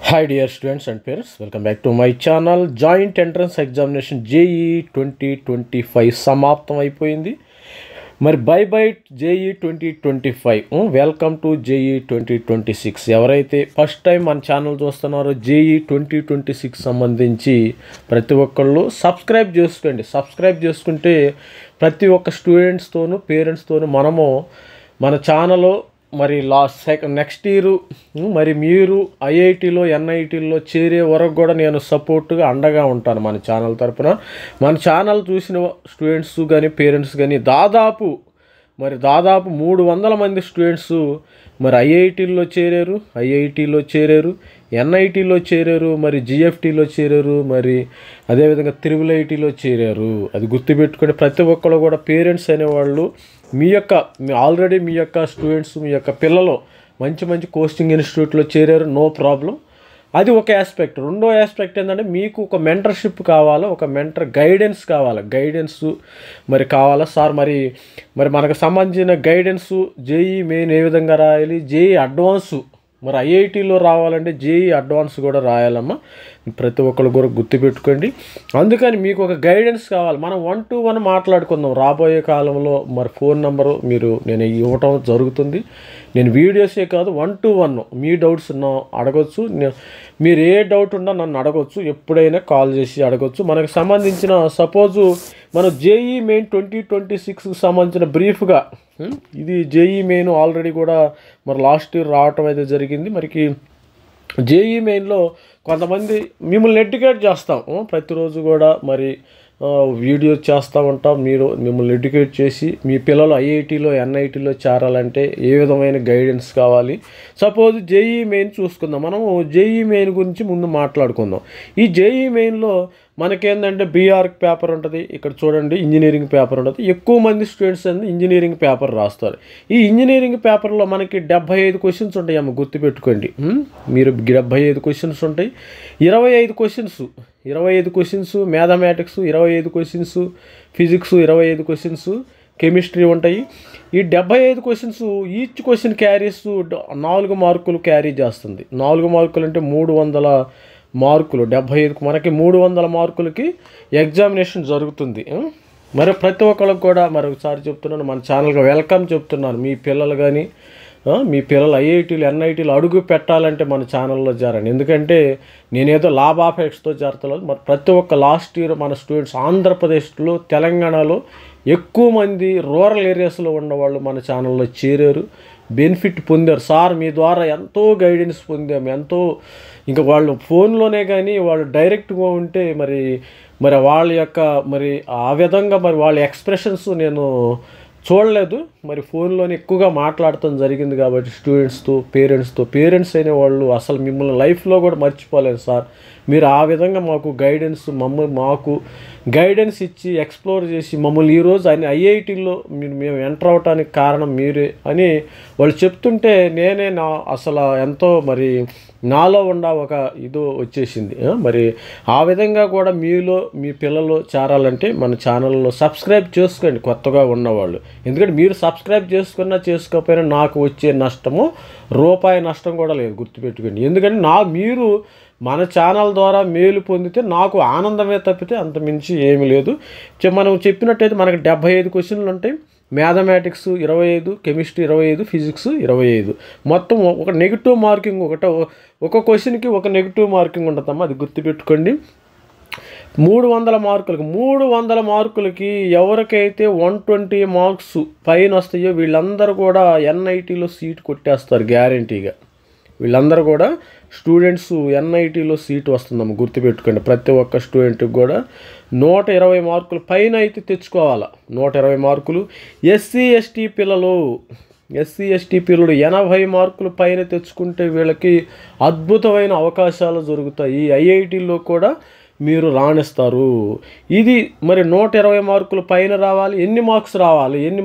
Hi dear students and parents, welcome back to my channel. Joint Entrance Examination JEE 2025 సమాప్తం అయిపోయింది. మరి by by JEE 2025. Welcome to JEE 2026. ఎవరైతే first time మన channel చూస్తున్నారో JEE 2026 సంబంధించి ప్రతి ఒక్కళ్ళు సబ్స్క్రైబ్ చేసుకోండి. సబ్స్క్రైబ్ చేసుకుంటే ప్రతి ఒక్క స్టూడెంట్స్తోనూ పేరెంట్స్తోనూ మనము మన ఛానల్లో మరి నెక్స్ట్ ఇయర్ మరి మీరు ఐఐటీలో ఎన్ఐటీలో చేరే వరకు కూడా నేను సపోర్ట్గా అండగా ఉంటాను మన ఛానల్ తరపున. మన ఛానల్ చూసిన స్టూడెంట్స్ కానీ పేరెంట్స్ కానీ దాదాపు 300 మంది స్టూడెంట్స్ మరి ఐఐటీలో చేరారు, ఎన్ఐటీలో చేరారు, మరి జిఎఫ్టీలో చేరారు, మరి అదేవిధంగా IIITలో చేరారు. అది గుర్తుపెట్టుకుని ప్రతి ఒక్కరు కూడా పేరెంట్స్ అనేవాళ్ళు ఆల్రెడీ మీ యొక్క స్టూడెంట్స్ మీ యొక్క పిల్లలు మంచి కోచింగ్ ఇన్స్టిట్యూట్లో చేరారు, నో ప్రాబ్లం. అది ఒక ఆస్పెక్ట్. రెండో ఆస్పెక్ట్ ఏంటంటే మీకు ఒక మెంటర్షిప్ కావాలా, ఒక మెంటర్ గైడెన్స్ కావాలా సార్. మరి మనకు సంబంధించిన గైడెన్స్ JEE మెయిన్ ఏ విధంగా రాయాలి, JEE అడ్వాన్స్ మరి ఐఐటీలో రావాలంటే JEE అడ్వాన్స్ కూడా రాయాలమ్మా. ప్రతి ఒక్కరు కూడా గుర్తుపెట్టుకోండి. అందుకని మీకు ఒక గైడెన్స్ కావాలి. మనం 1-to-1 మాట్లాడుకుందాం రాబోయే కాలంలో. మరి ఫోన్ నెంబరు నేను ఇవ్వటం జరుగుతుంది. నేను వీడియోసే కాదు 1-to-1 మీ డౌట్స్ అడగొచ్చు. మీరు ఏ డౌట్ ఉన్నా నన్ను అడగొచ్చు, ఎప్పుడైనా కాల్ చేసి అడగొచ్చు. మనకు సంబంధించిన సపోజు మనం JEE మెయిన్ 2026కి సంబంధించిన బ్రీఫ్గా ఇది JEE మెయిన్ ఆల్రెడీ కూడా మరి లాస్ట్ ఇయర్ రావటం అయితే జరిగింది. మరికి JEE మెయిన్లో కొంతమంది మిమ్మల్ని ఎడ్యుకేట్ చేస్తాం ప్రతిరోజు కూడా మరి వీడియో చేస్తూ ఉంటాం. మిమ్మల్ని ఎడ్యుకేట్ చేసి మీ పిల్లలు ఐఐటీలో ఎన్ఐటీలో చేరాలంటే ఏ విధమైన గైడెన్స్ కావాలి. సపోజ్ JEE మెయిన్ చూసుకుందాం. మనము JEE మెయిన్ గురించి ముందు మాట్లాడుకుందాం. ఈ JEE మెయిన్లో మనకేంటంటే BR పేపర్ ఉంటుంది, ఇక్కడ చూడండి ఇంజనీరింగ్ పేపర్ ఉంటుంది. ఎక్కువ మంది స్టూడెంట్స్ ఇంజనీరింగ్ పేపర్ రాస్తారు. ఈ ఇంజనీరింగ్ పేపర్లో మనకి 75 క్వశ్చన్స్ ఉంటాయి అమ్మ, గుర్తుపెట్టుకోండి. మీరు 75 క్వశ్చన్స్ ఉంటాయి. 25 questions mathematics, 25 questions physics, 25 questions chemistry ఉంటాయి. ఈ 75 క్వశ్చన్స్ ఈచ్ క్వశ్చన్ క్యారీస్ 4 మార్కులు క్యారీ చేస్తుంది. 4 మార్కులు అంటే 300 మార్కులు. 75 మనకి 300 మార్కులకి ఎగ్జామినేషన్ జరుగుతుంది. మరి ప్రతి ఒక్కరికి కూడా మరొకసారి చెప్తున్నాను, మన ఛానల్కి వెల్కమ్ చెప్తున్నాను. మీ పిల్లలు కానీ మీ పిల్లలు ఐఐటీలు ఎన్ఐటీలు అడుగు పెట్టాలంటే మన ఛానల్లో చేరండి. ఎందుకంటే నేనేదో లాభాపేక్షతో చేరతలేదు. మరి ప్రతి ఒక్క లాస్ట్ ఇయర్ మన స్టూడెంట్స్ ఆంధ్రప్రదేశ్లో తెలంగాణలో ఎక్కువ మంది రూరల్ ఏరియాస్లో ఉన్నవాళ్ళు మన ఛానల్లో చేరారు, బెనిఫిట్ పొందారు. సార్ మీ ద్వారా ఎంతో గైడెన్స్ పొందాము, ఎంతో ఇంకా వాళ్ళు ఫోన్లోనే కానీ వాళ్ళు డైరెక్ట్గా ఉంటే మరి వాళ్ళ యొక్క ఆ విధంగా వాళ్ళ ఎక్స్ప్రెషన్స్ నేను చూడలేదు. మరి ఫోన్లోనే ఎక్కువగా మాట్లాడటం జరిగింది కాబట్టి పేరెంట్స్ అయిన వాళ్ళు అసలు మిమ్మల్ని లైఫ్లో కూడా మర్చిపోలేదు సార్. మీరు ఆ విధంగా మాకు గైడెన్స్ ఇచ్చి ఎక్స్ప్లోర్ చేసి మమ్మల్ని ఈరోజు ఐఐటీలో మేము ఎంటర్ అవడానికి కారణం మీరే అని వాళ్ళు చెప్తుంటే నేనే అసలు ఎంతో నాలో ఉన్న ఒక ఇది వచ్చేసింది. మరి ఆ విధంగా కూడా మీ పిల్లలు చేరాలంటే మన ఛానల్లో సబ్స్క్రైబ్ చేసుకోండి కొత్తగా ఉన్నవాళ్ళు. ఎందుకంటే మీరు సబ్స్క్రైబ్ చేసుకోకపోయినా నాకు వచ్చే నష్టము రూపాయి నష్టం కూడా లేదు, గుర్తుపెట్టుకోండి. ఎందుకంటే మీరు మన ఛానల్ ద్వారా మేలు పొందితే నాకు ఆనందమే తప్పితే అంత మించి ఏమీ లేదు. మనం చెప్పినట్టయితే మనకి 75 క్వశ్చన్లు ఉంటాయి. Mathematics 25, chemistry 25, physics 25. మొత్తం ఒక నెగిటివ్ మార్కింగ్ ఒక క్వశ్చన్కి ఒక నెగిటివ్ మార్కింగ్ ఉంటుందమ్మా, అది గుర్తుపెట్టుకోండి. 300 మార్కులకి ఎవరికైతే 120 మార్క్స్ పైన వస్తాయో వీళ్ళందరూ కూడా ఎన్ఐటీలో సీట్ కొట్టేస్తారు గ్యారంటీగా. వీళ్ళందరూ కూడా స్టూడెంట్స్ ఎన్ఐటీలో సీటు వస్తుందమ్మ, గుర్తుపెట్టుకోండి. ప్రతి ఒక్క స్టూడెంట్కి కూడా 120 మార్కులు పైన అయితే తెచ్చుకోవాలి. 120 మార్కులు. ఎస్సీ ఎస్టీ పిల్లలు 80 మార్కులు పైన తెచ్చుకుంటే వీళ్ళకి అద్భుతమైన అవకాశాలు జరుగుతాయి. ఐఐటీలో కూడా మీరు రాణిస్తారు. ఇది 120 మార్కులు పైన రావాలి. ఎన్ని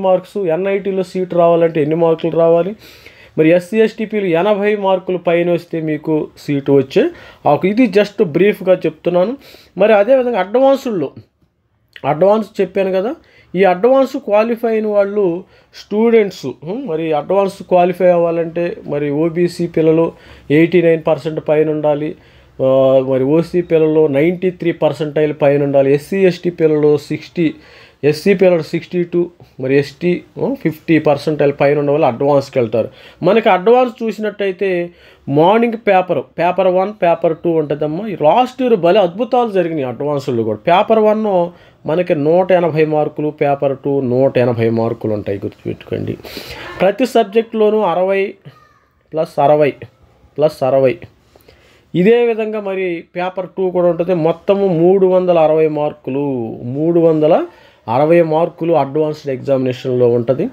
మార్క్స్ ఎన్ఐటీలో సీటు రావాలంటే ఎన్ని మార్కులు రావాలి? ఎస్సీ ఎస్టీపీలు 80 మార్కులు పైన వస్తే మీకు సీటు వచ్చే ఇది జస్ట్ బ్రీఫ్గా చెప్తున్నాను. అదేవిధంగా అడ్వాన్స్ చెప్పాను కదా, ఈ అడ్వాన్స్ క్వాలిఫై అయిన వాళ్ళు స్టూడెంట్స్ మరి అడ్వాన్స్ క్వాలిఫై అవ్వాలంటే మరి ఓబీసీ పిల్లలు 89% పైన ఉండాలి, మరి ఓసీ పిల్లలు 93% పైన ఉండాలి, ఎస్సీ ఎస్టీ పిల్లలు 60, ఎస్సీ పిల్లలు 62, మరి ఎస్టీ 50% పైన ఉన్న వాళ్ళు అడ్వాన్స్కి వెళ్తారు. మనకి అడ్వాన్స్ చూసినట్టయితే మార్నింగ్ పేపర్ 1 పేపర్ 2 ఉంటుందమ్మా. లాస్ట్ ఇయర్ భలే అద్భుతాలు జరిగినాయి అడ్వాన్స్లో కూడా. పేపర్ 1 మనకి 180 మార్కులు, పేపర్ 2 180 మార్కులు ఉంటాయి, గుర్తుపెట్టుకోండి. ప్రతి సబ్జెక్టులోనూ 60+60+60. ఇదే విధంగా మరి పేపర్ 2 కూడా ఉంటుంది. మొత్తము 360 మార్కులు, 360 మార్కులు అడ్వాన్స్డ్ ఎగ్జామినేషన్లో ఉంటుంది.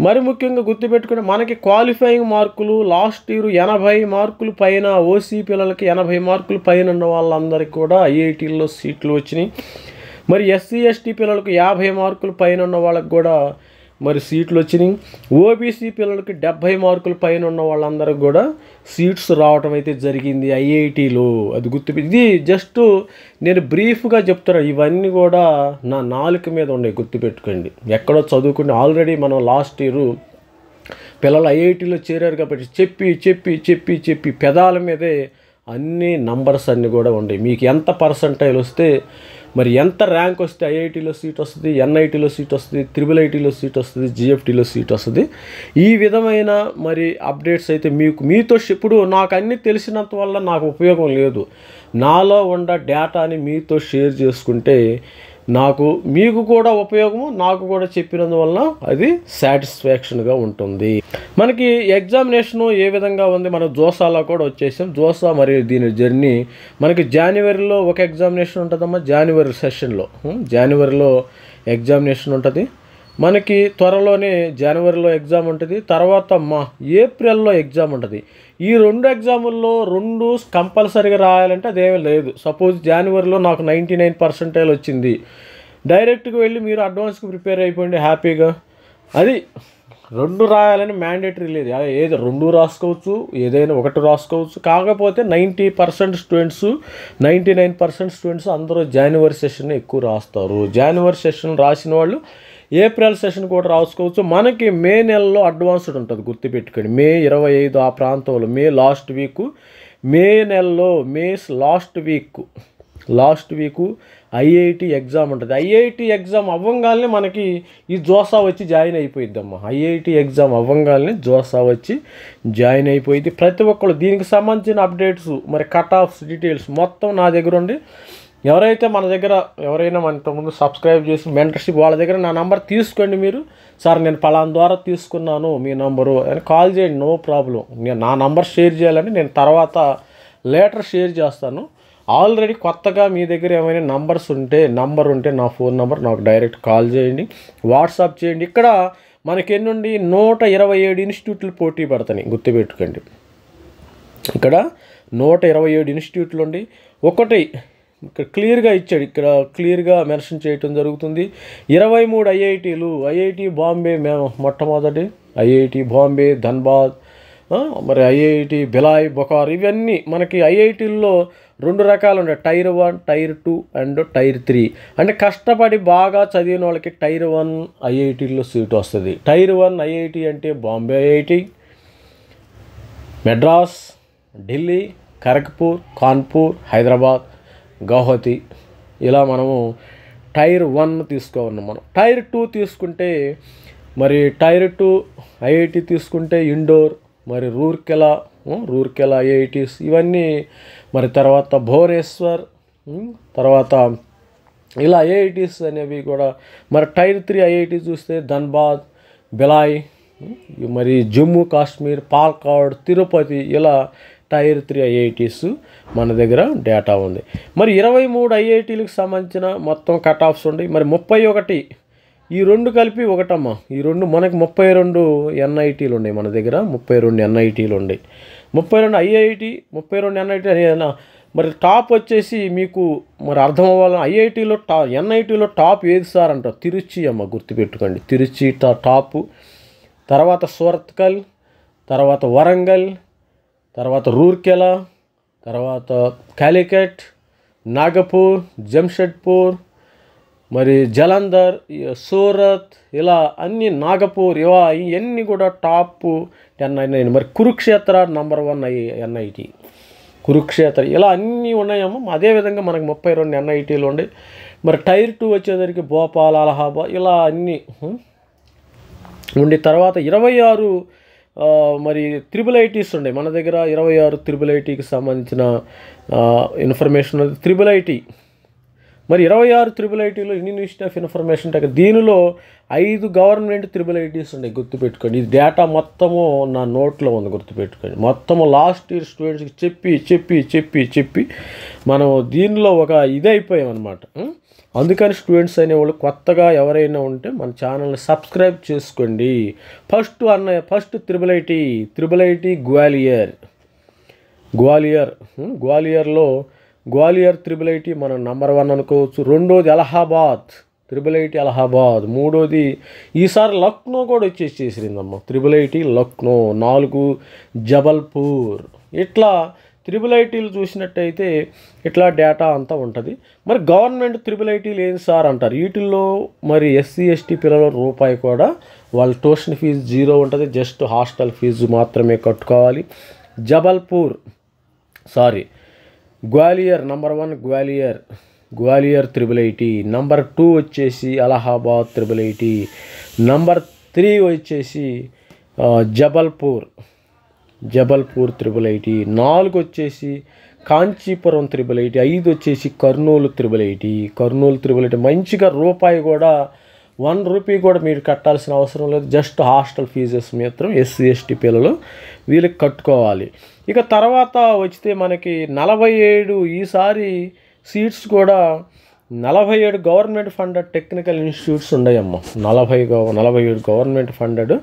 మరి ముఖ్యంగా గుర్తుపెట్టుకుని మనకి క్వాలిఫైయింగ్ మార్కులు లాస్ట్ ఇయర్ 80 మార్కులు పైన, ఓసీ పిల్లలకి 80 మార్కులు పైన ఉన్న వాళ్ళందరికీ కూడా ఐఐటీల్లో సీట్లు వచ్చినాయి. మరి ఎస్సీ ఎస్టీ పిల్లలకు 50 మార్కులు పైన ఉన్న వాళ్ళకి కూడా మరి సీట్లు వచ్చినాయి. ఓబీసీ పిల్లలకి 70 మార్కులు పైన ఉన్న వాళ్ళందరికీ కూడా సీట్స్ రావటం అయితే జరిగింది ఐఐటీలో. అది ఇది జస్ట్ నేను బ్రీఫ్గా చెప్తాను. ఇవన్నీ కూడా నా నాలుక మీద ఉన్నాయి, గుర్తుపెట్టుకోండి. ఎక్కడో చదువుకుని ఆల్రెడీ మనం లాస్ట్ ఇయర్ పిల్లలు ఐఐటీలో చేరారు కాబట్టి చెప్పి పెదాల మీదే అన్ని నంబర్స్ అన్నీ కూడా ఉన్నాయి. మీకు ఎంత పర్సంటైల్ వస్తే, మరి ఎంత ర్యాంక్ వస్తే ఐఐటీలో సీట్ వస్తుంది, ఎన్ఐటీలో సీట్ వస్తుంది, IIITలో సీట్ వస్తుంది, జిఎఫ్టీలో సీట్ వస్తుంది. ఈ విధమైన మరి అప్డేట్స్ అయితే మీతో ఇప్పుడు నాకు అన్నీ తెలిసినంత వల్ల నాకు ఉపయోగం లేదు. నాలో ఉన్న డేటాని మీతో షేర్ చేసుకుంటే మీకు కూడా ఉపయోగము, నాకు కూడా చెప్పినందువల్ల అది సాటిస్ఫాక్షన్గా ఉంటుంది. మనకి ఎగ్జామినేషను ఏ విధంగా ఉంది, మనం జోసాలో కూడా వచ్చేసాం. జోసా మరియు దీని జర్నీ మనకి జనవరిలో ఒక ఎగ్జామినేషన్ ఉంటుందమ్మా. జనవరిలో ఎగ్జామినేషన్ ఉంటుంది. మనకి త్వరలోనే జనవరిలో ఎగ్జామ్ ఉంటుంది. తర్వాత ఏప్రిల్లో ఎగ్జామ్ ఉంటుంది. ఈ 2 ఎగ్జాముల్లో 2 కంపల్సరీగా రాయాలంటే అదేమీ లేదు. సపోజ్ జనవరిలో నాకు 99% వచ్చింది, డైరెక్ట్గా వెళ్ళి మీరు అడ్వాన్స్కి ప్రిపేర్ అయిపోయింది హ్యాపీగా. అది 2 రాయాలని మ్యాండేటరీ లేదు. ఏదో 2 రాసుకోవచ్చు, ఏదైనా ఒకటి రాసుకోవచ్చు. కాకపోతే 90% స్టూడెంట్స్ 99% స్టూడెంట్స్ అందరూ జనవరి సెషన్ ఎక్కువ రాస్తారు. జనవరి సెషన్ రాసిన వాళ్ళు ఏప్రిల్ సెషన్ కూడా రాసుకోవచ్చు. మనకి మే నెలలో అడ్వాన్స్డ్ ఉంటుంది, గుర్తుపెట్టుకోండి. మే 25 ఆ ప్రాంతంలో, మే లాస్ట్ వీకు ఐఐటి ఎగ్జామ్ ఉంటుంది. ఐఐటి ఎగ్జామ్ అవ్వగానే మనకి ఈ జోసా వచ్చి జాయిన్ అయిపోయిద్దమ్మా. ఐఐటి ఎగ్జామ్ అవ్వగానే జోసా వచ్చి జాయిన్ అయిపోయింది. ప్రతి ఒక్కరు దీనికి సంబంధించిన అప్డేట్స్, మరి కట్ ఆఫ్స్ డీటెయిల్స్ మొత్తం నా దగ్గర ఉండి, ఎవరైతే ఎవరైనా మన ఇంతకుముందు సబ్స్క్రైబ్ చేసి మెంటర్షిప్ వాళ్ళ దగ్గర నా నంబర్ తీసుకోండి. మీరు సార్ నేను పలానా ద్వారా తీసుకున్నాను మీ నంబరు అని కాల్ చేయండి, నో ప్రాబ్లం. నేను నా నంబర్ షేర్ చేయాలంటే నేను తర్వాత లేటర్ షేర్ చేస్తాను. ఆల్రెడీ కొత్తగా మీ దగ్గర ఏమైనా నంబర్ ఉంటే నా ఫోన్ నంబర్ నాకు డైరెక్ట్ కాల్ చేయండి, వాట్సాప్ చేయండి. ఇక్కడ మనకి ఎన్నుండి 127 ఇన్స్టిట్యూట్లు పోటీ పడతాయి, గుర్తుపెట్టుకోండి. ఇక్కడ 127 ఇన్స్టిట్యూట్లు ఉండి ఒకటి ఇక్కడ క్లియర్గా ఇచ్చాడు, ఇక్కడ క్లియర్గా మెన్షన్ చేయటం జరుగుతుంది. 23 ఐఐటీలు, ఐఐటి బాంబే మొట్టమొదటి, ఐఐటి బాంబే ధన్బాద్, మరి ఐఐటి భిలాయ్ బొకార్, ఇవన్నీ మనకి ఐఐటీల్లో 2 రకాలు ఉన్నాయి, టైర్ 1, టైర్ 2 అండ్ టైర్ 3. అంటే కష్టపడి బాగా చదివిన వాళ్ళకి టైర్ 1 ఐఐటీల్లో సీట్ వస్తుంది. టైర్ 1 ఐఐటి అంటే బాంబే ఐఐటి, మెడ్రాస్, ఢిల్లీ, ఖరగ్పూర్, కాన్పూర్, హైదరాబాద్, గౌహతి, ఇలా మనము టైర్ 1 తీసుకోవాలి. మనం టైర్ 2 తీసుకుంటే, మరి టైర్ 2 ఐఐటి తీసుకుంటే ఇండోర్, మరి రూర్కెలా ఐఐటీస్ ఇవన్నీ, మరి తర్వాత భువనేశ్వర్, తర్వాత ఇలా ఐఐటీస్ అనేవి కూడా. మరి టైర్ 3 ఐఐటి చూస్తే ధన్బాద్, భిలాయ్, మరి జమ్మూ కాశ్మీర్, పాలక్కాడ్, తిరుపతి, ఇలా టైర్ 3 ఐఐటీస్ మన దగ్గర డేటా ఉంది. మరి 23 ఐఐటీలకు సంబంధించిన మొత్తం కట్ ఆఫ్స్ ఉన్నాయి. మరి 31, ఈ 2 కలిపి ఒకటమ్మా. ఈ 2 మనకి 32 ఎన్ఐటీలు ఉన్నాయి మన దగ్గర, 32 ఎన్ఐటీలు ఉన్నాయి. 32 ఐఐటి, 32 ఎన్ఐటి అని. మరి టాప్ వచ్చేసి మీకు మరి అర్థం అవ్వాలి, ఐఐటీలో ఎన్ఐటీలో టాప్ ఏది సార్ అంటారు, తిరుచి అమ్మ, గుర్తుపెట్టుకోండి. తిరుచి టాపు, తర్వాత సూరత్కల్, తర్వాత వరంగల్, తర్వాత రూర్కెలా, తర్వాత కాలికట్, నాగపూర్, జంషెడ్పూర్, మరి జలంధర్, సూరత్, ఇలా అన్ని నాగపూర్, ఇవన్నీ కూడా టాప్ 10 అయినాయి. మరి కురుక్షేత్ర నంబర్ 1 ఎన్ఐటి, కురుక్షేత్ర, ఇలా అన్నీ ఉన్నాయేమో. అదేవిధంగా మనకు 32 ఎన్ఐటీలు ఉన్నాయి. మరి టైర్ 2 వచ్చేసరికి భోపాల్, అలహాబాద్, ఇలా అన్నీ ఉండి తర్వాత 26 మరి త్రిబుల్ ఐటీస్ ఉన్నాయి మన దగ్గర. 26 త్రిబుల్ ఐటీకి సంబంధించిన ఇన్ఫర్మేషన్ ఉంది. త్రిబుల్ ఐటీ మరి 26 త్రిబుల్ ఐటీలో Indian institute of information tech, దీనిలో 5 గవర్నమెంట్ త్రిబుల్ ఐటీస్ ఉన్నాయి, గుర్తుపెట్టుకోండి. ఇది డేటా మొత్తము నా నోట్లో ఉంది, గుర్తుపెట్టుకోండి. మొత్తము లాస్ట్ ఇయర్ స్టూడెంట్స్కి చెప్పి చెప్పి చెప్పి చెప్పి మనం దీనిలో ఒక ఇదైపోయామన్నమాట. అందుకని స్టూడెంట్స్ అనేవాళ్ళు కొత్తగా ఎవరైనా ఉంటే మన ఛానల్ని సబ్స్క్రైబ్ చేసుకోండి. First triple IT Gwalior triple IT మనం నంబర్ 1 అనుకోవచ్చు. రెండోది అలహాబాద్, త్రిబుల్ ఐటీ అలహాబాద్. మూడోది ఈసారి లక్నో కూడా వచ్చేసేసిందమ్మ, త్రిబుల్ ఐటీ లక్నో. 4 జబల్పూర్. ఇట్లా త్రిబుల్ ఐటీలు చూసినట్టయితే ఇట్లా డేటా అంతా ఉంటుంది. మరి గవర్నమెంట్ త్రిబుల్ ఐటీలు ఏంటి సార్ అంటారు. వీటిల్లో మరి ఎస్సీ ఎస్టీ పిల్లల రూపాయి కూడా వాళ్ళ ట్యూషన్ ఫీజు 0 ఉంటుంది, జస్ట్ హాస్టల్ ఫీజు మాత్రమే కట్టుకోవాలి. Gwalior number 1 Gwalior triple IT. Number 2 వచ్చేసి అలహాబాద్ త్రిబుల్ ఐటీ. నంబర్ 3 వచ్చేసి జబల్పూర్ త్రిబుల్ ఐటీ. 4 వచ్చేసి కాంచీపురం త్రిబుల్ ఐటీ. 5 వచ్చేసి కర్నూలు త్రిబుల్ ఐటీ. మంచిగా రూపాయి కూడా 1 రూపీ కూడా మీరు కట్టాల్సిన అవసరం లేదు, జస్ట్ హాస్టల్ ఫీజెస్ మాత్రం ఎస్సీ ఎస్టీ పిల్లలు వీళ్ళకి కట్టుకోవాలి. ఇక తర్వాత వచ్చితే మనకి 47 ఈసారి సీట్స్ కూడా 47 గవర్నమెంట్ ఫండెడ్ టెక్నికల్ ఇన్స్టిట్యూట్స్ ఉన్నాయమ్మ. 47 గవర్నమెంట్ ఫండెడ్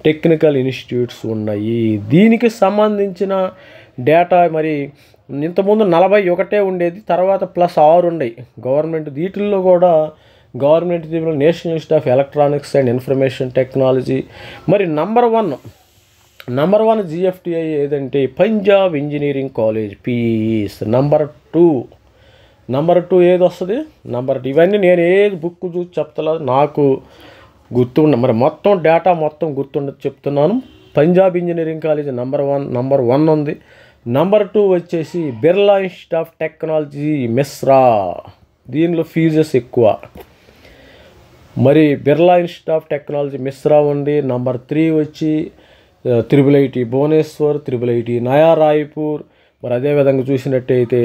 టెక్నికల్ ఇన్స్టిట్యూట్స్ ఉన్నాయి. దీనికి సంబంధించిన డేటా మరి ఇంతకుముందు 41 ఉండేది, తర్వాత +6 ఉన్నాయి గవర్నమెంట్. వీటిల్లో కూడా government national institute of electronics and information technology. మరి నంబర్ 1 జిఎఫ్టిఐ ఏదంటే పంజాబ్ ఇంజనీరింగ్ కాలేజ్ పీఈస్. నంబర్ 2 ఏది వస్తుంది, ఇవన్నీ నేను ఏది బుక్ చూసి చెప్తలేదు, నాకు గుర్తుండ, మరి మొత్తం డేటా మొత్తం గుర్తుండదు చెప్తున్నాను. పంజాబ్ ఇంజనీరింగ్ కాలేజ్ నంబర్ 1 ఉంది. నంబర్ 2 వచ్చేసి Birla institute of technology Mesra. దీనిలో ఫీజెస్ ఎక్కువ. మరి Birla institute of technology Mesra ఉంది. నంబర్ 3 వచ్చి triple IT Bhubaneswar, triple IT Naya Raipur. మరి అదేవిధంగా చూసినట్టయితే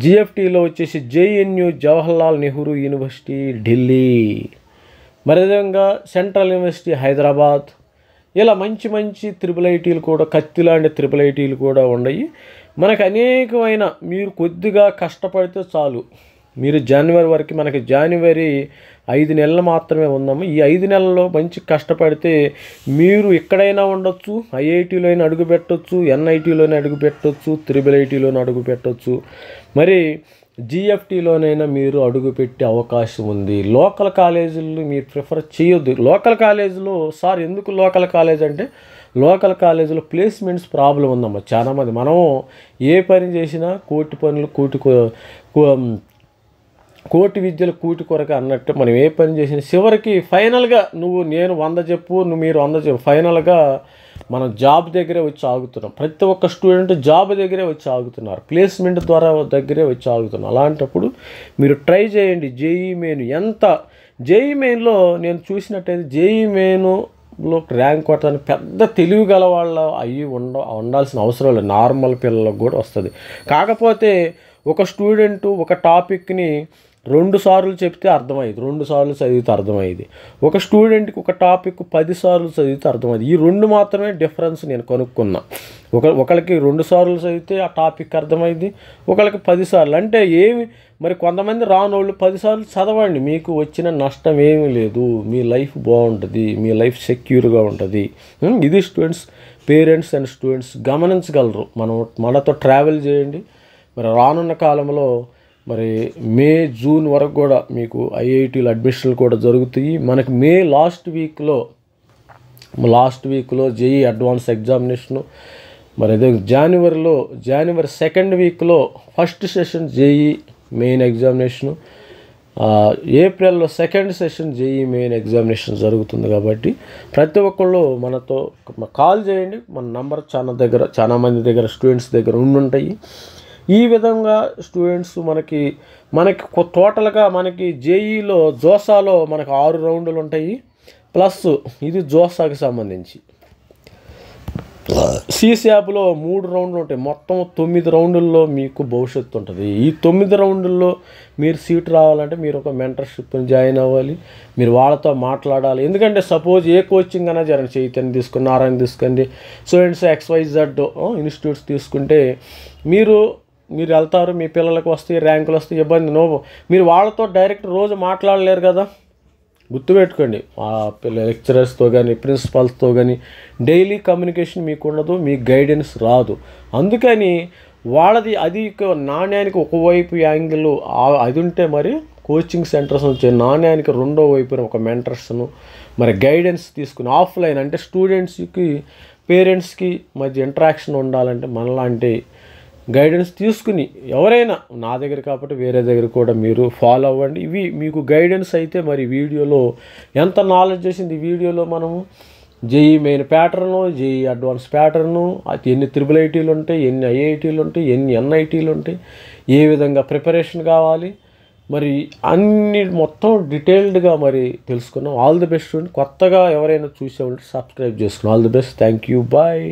జిఎఫ్టీలో వచ్చేసి జేఎన్యూ జవహర్లాల్ నెహ్రూ యూనివర్సిటీ ఢిల్లీ. మరి అదేవిధంగా సెంట్రల్ యూనివర్సిటీ హైదరాబాద్. ఇలా మంచి త్రిబుల్ ఐటీలు కూడా, కత్తి లాంటి త్రిబుల్ ఐటీలు కూడా ఉన్నాయి. మనకు అనేకమైన, మీరు కొద్దిగా కష్టపడితే చాలు. మీరు జనవరి వరకు, మనకి జనవరి 5 నెలలు మాత్రమే ఉందాము. ఈ 5 నెలల్లో మంచి కష్టపడితే మీరు ఎక్కడైనా ఉండొచ్చు, ఐఐటీలో అయినా అడుగు పెట్టవచ్చు, ఎన్ఐటీలోనే అడుగు పెట్టవచ్చు, త్రిబుల్ ఐటీలోనే అడుగు పెట్టవచ్చు, మరి జిఎఫ్టీలోనైనా మీరు అడుగు పెట్టే అవకాశం ఉంది. లోకల్ కాలేజీలు మీరు ప్రిఫర్ చేయొద్దు. లోకల్ కాలేజీలో సార్ ఎందుకు లోకల్ కాలేజ్ అంటే, లోకల్ కాలేజీలో ప్లేస్మెంట్స్ ప్రాబ్లం ఉందమ్మా చాలామంది. మనం ఏ పని చేసినా కోటి విద్యలు కూటి కొరక అన్నట్టు మనం ఏ పని చేసినా చివరికి ఫైనల్గా నేను 100 చెప్పు, మీరు 100 చెప్పు, ఫైనల్గా మనం జాబ్ దగ్గరే వచ్చి ఆగుతున్నాం. ప్రతి ఒక్క స్టూడెంట్ జాబ్ దగ్గరే వచ్చి ఆగుతున్నారు, ప్లేస్మెంట్ ద్వారా దగ్గరే వచ్చి ఆగుతున్నారు. అలాంటప్పుడు మీరు ట్రై చేయండి. జేఈ మెయిన్లో నేను చూసినట్టయితే జేఈ మెయిన్లో ర్యాంక్ కొట్టడానికి పెద్ద తెలివి గల వాళ్ళు ఉండాల్సిన అవసరం లేదు, నార్మల్ పిల్లలకు కూడా వస్తుంది. కాకపోతే ఒక స్టూడెంట్ ఒక టాపిక్ని 2 సార్లు చెప్తే అర్థమయ్యేది, 2 సార్లు చదివితే అర్థమయ్యేది. ఒక స్టూడెంట్కి ఒక టాపిక్ 10 సార్లు చదివితే అర్థమయ్యేది. ఈ 2 మాత్రమే డిఫరెన్స్ నేను కనుక్కున్నా. ఒకరికి 2 సార్లు చదివితే ఆ టాపిక్ అర్థమైంది, ఒకరికి 10 సార్లు. అంటే మరి కొంతమంది రానోళ్ళు 10 సార్లు చదవండి, మీకు వచ్చిన నష్టం ఏమీ లేదు, మీ లైఫ్ బాగుంటుంది, మీ లైఫ్ సెక్యూర్గా ఉంటుంది. ఇది పేరెంట్స్ అండ్ స్టూడెంట్స్ గమనించగలరు. మనతో ట్రావెల్ చేయండి. మరి రానున్న కాలంలో మరి మే జూన్ వరకు కూడా మీకు ఐఐటీలు అడ్మిషన్లు కూడా జరుగుతాయి. మనకి మే లాస్ట్ వీక్లో జేఈ అడ్వాన్స్ ఎగ్జామినేషను. మరి అదే జనవరి 2nd వీక్లో first session JEE main examination. ఏప్రిల్లో second session JEE main examination జరుగుతుంది కాబట్టి ప్రతి ఒక్కళ్ళు మనతో కాల్ చేయండి. మన నంబర్ చాలా మంది దగ్గర స్టూడెంట్స్ దగ్గర ఉండుంటాయి. ఈ విధంగా స్టూడెంట్స్ మనకి టోటల్గా మనకి జేఈలో జోసాలో మనకు 6 రౌండ్లు ఉంటాయి. ప్లస్ ఇది జోసాకి సంబంధించి సీశాప్లో 3 రౌండ్లు ఉంటాయి. మొత్తం 9 రౌండ్ల్లో మీకు భవిష్యత్తు ఉంటుంది. ఈ 9 రౌండ్ల్లో మీరు సీట్ రావాలంటే మీరు ఒక మెంటర్షిప్ని జాయిన్ అవ్వాలి. మీరు వాళ్ళతో మాట్లాడాలి. ఎందుకంటే సపోజ్ ఏ కోచింగ్ అయినా జరగండి, చైతన్య తీసుకుని, నారాయణ తీసుకోండి, స్టూడెంట్స్ XYZ ఇన్స్టిట్యూట్స్ తీసుకుంటే మీరు వెళ్తారు, మీ పిల్లలకు వస్తాయి, ర్యాంకులు వస్తాయి, ఇబ్బంది మీరు వాళ్ళతో డైరెక్ట్ రోజు మాట్లాడలేరు కదా. గుర్తుపెట్టుకోండి, ఆ లెక్చరర్స్తో కానీ ప్రిన్సిపాల్స్తో కానీ డైలీ కమ్యూనికేషన్ మీకు ఉండదు, మీకు గైడెన్స్ రాదు. అందుకని వాళ్ళది అది నాణ్యానికి ఒకవైపు యాంగిల్ అది ఉంటే మరి కోచింగ్ సెంటర్స్ వచ్చే నాణ్యానికి రెండో వైపున ఒక మెంటర్స్ను మరి గైడెన్స్ తీసుకుని ఆఫ్లైన్ అంటే స్టూడెంట్స్కి పేరెంట్స్కి మధ్య ఇంటరాక్షన్ ఉండాలంటే మనలాంటి గైడెన్స్ తీసుకుని ఎవరైనా నా దగ్గర కాబట్టి వేరే దగ్గర కూడా మీరు ఫాలో అవ్వండి. ఇవి మీకు గైడెన్స్ అయితే మరి వీడియోలో ఎంత నాలెడ్జ్ చేసింది. ఈ వీడియోలో మనము JEE main pattern, JEE advance pattern, అది ఎన్ని IIITలు ఉంటాయి, ఎన్ని IITలు ఉంటాయి, ఎన్ని NITలు ఉంటాయి, ఏ విధంగా ప్రిపరేషన్ కావాలి, మరి అన్ని మొత్తం డీటెయిల్డ్గా మరి తెలుసుకున్నాం. All the best. కొత్తగా ఎవరైనా చూసే ఉంటే సబ్స్క్రైబ్ చేసుకున్నాం. All the best. Thank you. Bye.